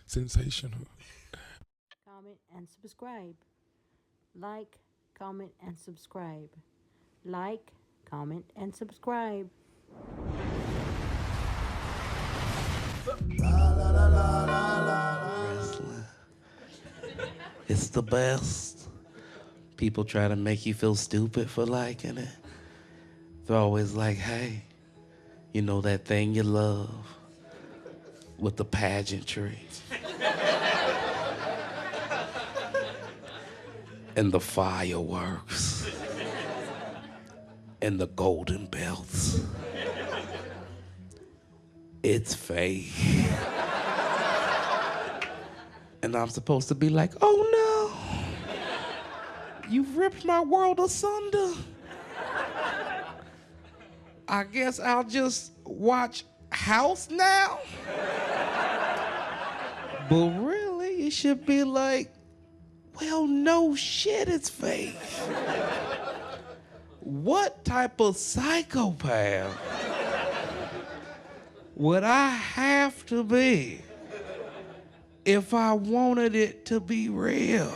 Sensational. Comment and subscribe. Like, comment, and subscribe. Like, comment, and subscribe. Wrestling. It's the best. People try to make you feel stupid for liking it. They're always like, hey, you know that thing you love with the pageantry and the fireworks and the golden belts. It's fake. And I'm supposed to be like, oh no, you've ripped my world asunder. I guess I'll just watch House now. But really, it should be like, well, no shit, it's fake. What type of psychopath would I have to be if I wanted it to be real?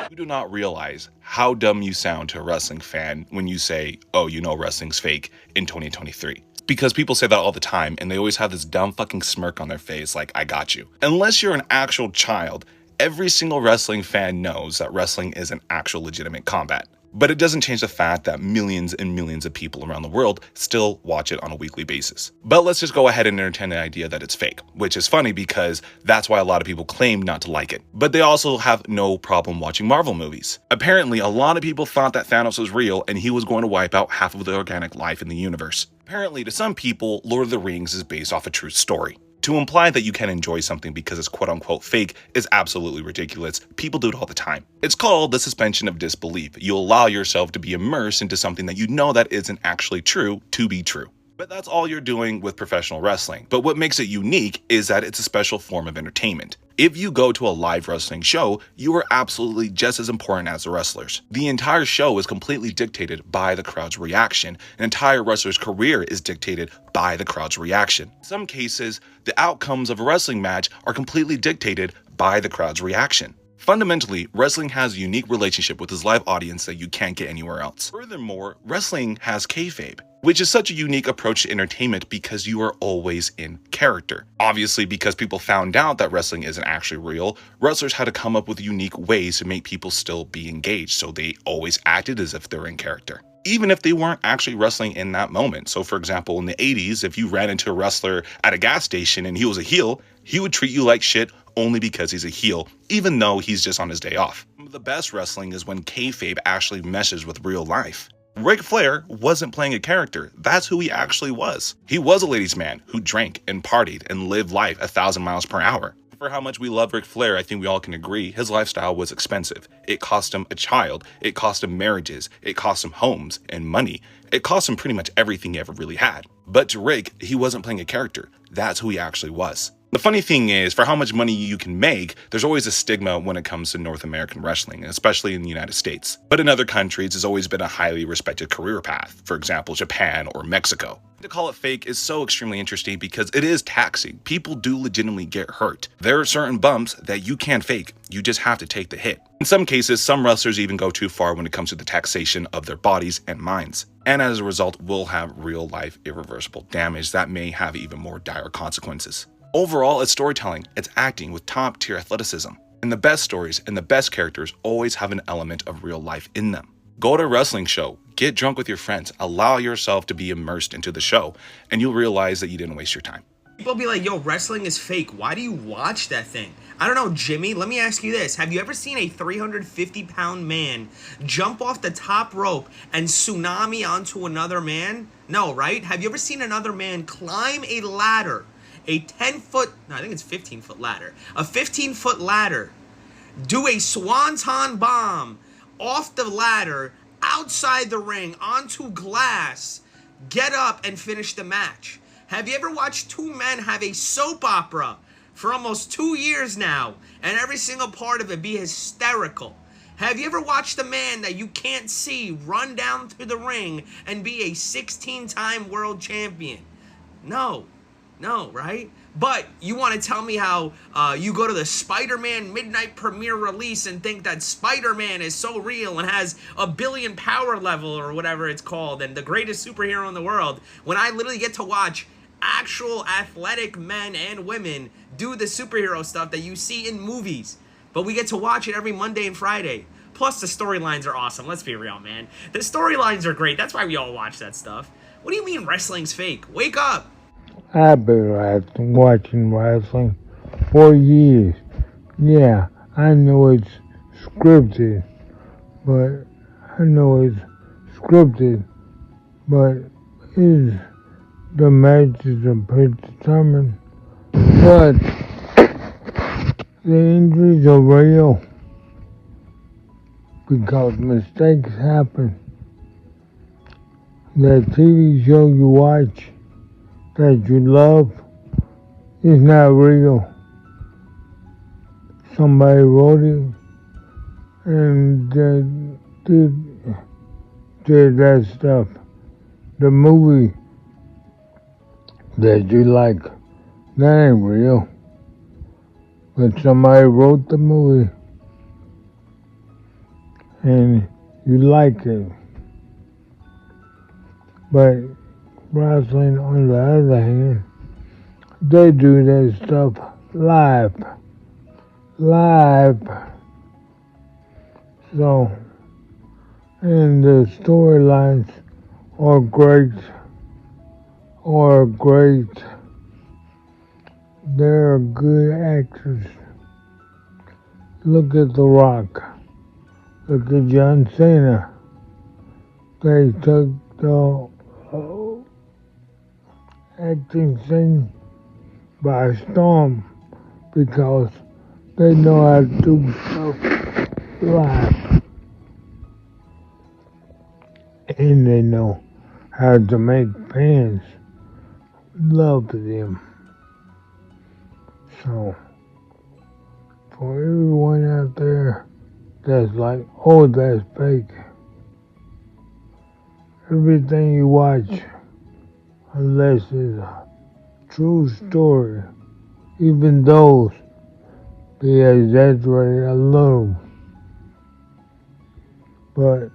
You do not realize how dumb you sound to a wrestling fan when you say, oh, you know wrestling's fake in 2023. Because people say that all the time and they always have this dumb fucking smirk on their face like, I got you. Unless you're an actual child, every single wrestling fan knows that wrestling is an actual legitimate combat. But it doesn't change the fact that millions and millions of people around the world still watch it on a weekly basis. But let's just go ahead and entertain the idea that it's fake, which is funny because that's why a lot of people claim not to like it. But they also have no problem watching Marvel movies. Apparently, a lot of people thought that Thanos was real and he was going to wipe out half of the organic life in the universe. Apparently, to some people, Lord of the Rings is based off a true story. To imply that you can enjoy something because it's quote unquote fake is absolutely ridiculous. People do it all the time. It's called the suspension of disbelief. You allow yourself to be immersed into something that you know that isn't actually true to be true. But that's all you're doing with professional wrestling. But what makes it unique is that it's a special form of entertainment. If you go to a live wrestling show, you are absolutely just as important as the wrestlers. The entire show is completely dictated by the crowd's reaction. An entire wrestler's career is dictated by the crowd's reaction. In some cases, the outcomes of a wrestling match are completely dictated by the crowd's reaction. Fundamentally, wrestling has a unique relationship with its live audience that you can't get anywhere else. Furthermore, wrestling has kayfabe, which is such a unique approach to entertainment because you are always in character. Obviously, because people found out that wrestling isn't actually real, wrestlers had to come up with unique ways to make people still be engaged, so they always acted as if they're in character, even if they weren't actually wrestling in that moment. So for example, in the 80s, if you ran into a wrestler at a gas station and he was a heel, he would treat you like shit only because he's a heel, even though he's just on his day off. The best wrestling is when kayfabe actually meshes with real life. Ric Flair wasn't playing a character. That's who he actually was. He was a ladies' man who drank and partied and lived life 1,000 miles per hour. For how much we love Ric Flair, I think we all can agree his lifestyle was expensive. It cost him a child, it cost him marriages, it cost him homes and money. It cost him pretty much everything he ever really had. But to Rick, he wasn't playing a character. That's who he actually was. The funny thing is, for how much money you can make, there's always a stigma when it comes to North American wrestling, especially in the United States. But in other countries, it's always been a highly respected career path, for example, Japan or Mexico. To call it fake is so extremely interesting because it is taxing. People do legitimately get hurt. There are certain bumps that you can't fake, you just have to take the hit. In some cases, some wrestlers even go too far when it comes to the taxation of their bodies and minds. And as a result, will have real life irreversible damage that may have even more dire consequences. Overall, it's storytelling, it's acting with top tier athleticism. And the best stories and the best characters always have an element of real life in them. Go to a wrestling show, get drunk with your friends, allow yourself to be immersed into the show, and you'll realize that you didn't waste your time. People be like, yo, wrestling is fake. Why do you watch that thing? I don't know, Jimmy, let me ask you this. Have you ever seen a 350-pound man jump off the top rope and tsunami onto another man? No, right? Have you ever seen another man climb a ladder? A 10-foot, no, I think it's 15-foot ladder. A 15-foot ladder. Do a swanton bomb off the ladder, outside the ring, onto glass, get up and finish the match. Have you ever watched two men have a soap opera for almost 2 years now, and every single part of it be hysterical? Have you ever watched a man that you can't see run down through the ring and be a 16-time world champion? No. No, right? But you want to tell me how you go to the Spider-Man midnight premiere release and think that Spider-Man is so real and has a billion power level or whatever it's called and the greatest superhero in the world, when I literally get to watch actual athletic men and women do the superhero stuff that you see in movies. But we get to watch it every Monday and Friday. Plus, the storylines are awesome. Let's be real, man. The storylines are great. That's why we all watch that stuff. What do you mean wrestling's fake? Wake up! I've been watching wrestling for years. Yeah, I know it's scripted, but but is the matches are predetermined? But the injuries are real because mistakes happen. That TV show you watch that you love is not real. Somebody wrote it and did that stuff. The movie that you like, that ain't real. But somebody wrote the movie and you like it. But wrestling, on the other hand, they do that stuff live. So, and the storylines are great. They're good actors. Look at The Rock. Look at John Cena. They took the acting scene by storm because they know how to do stuff live. And they know how to make fans love them. So, for everyone out there that's like, oh, that's fake, everything you watch, unless it's a true story, even those, they exaggerate a little. But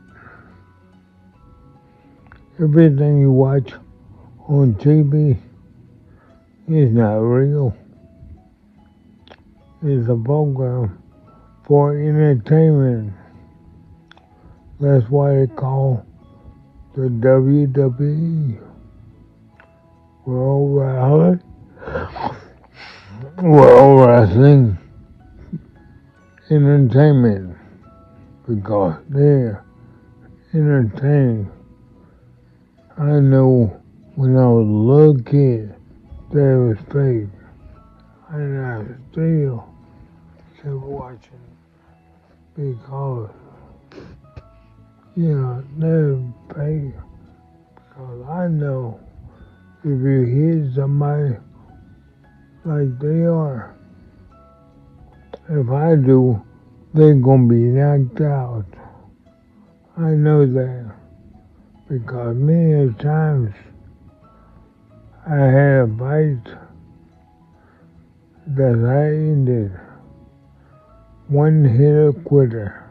everything you watch on TV is not real. It's a program for entertainment. That's why they call the WWE World Wrestling Entertainment, because they're entertaining. I know when I was a little kid that it was fake, and I still kept watching because, they're fake. Because I know if you hit somebody like they are, if I do, they're gonna be knocked out. I know that because many times I had a fight that I ended one hitter quitter.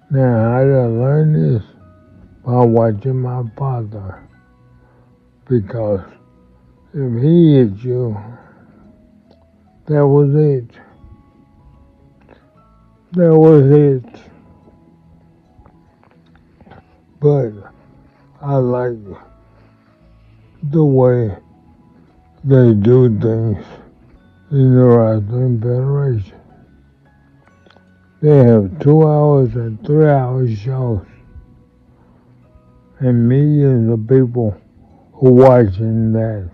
Now, how did I learn this? By watching my father. Because if he hit you, that was it. But I like the way they do things in the Wrestling Federation. They have 2 hours and 3 hour shows, and millions of people are watching that.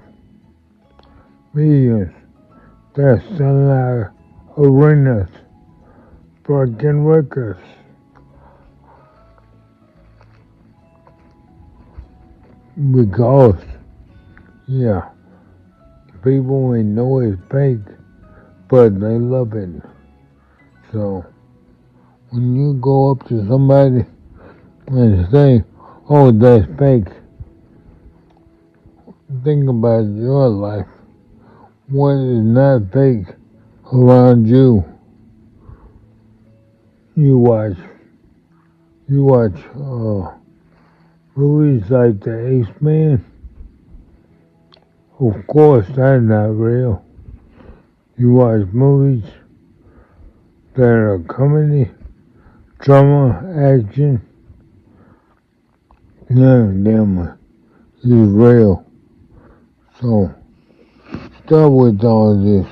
Millions. They're selling out arenas, breaking records. Because, people may know it's fake, but they love it. So, when you go up to somebody and say, oh, that's fake. Think about your life. What is not fake around you? You watch movies like The Ace Man. Of course, that's not real. You watch movies that are comedy, drama, action. None of them is real. So, stop with all this.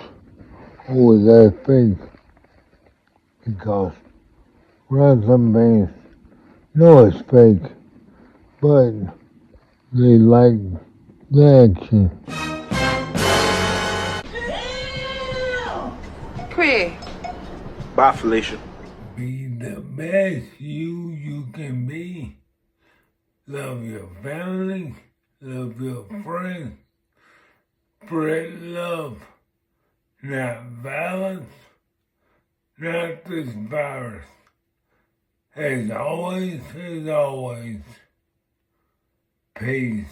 Oh, that's fake. Because some bands know it's fake, but they like the action. Chris. Bye, Felicia. Be the best you can be. Love your family, love your friends. Spread love, not violence, not this virus. As always, peace.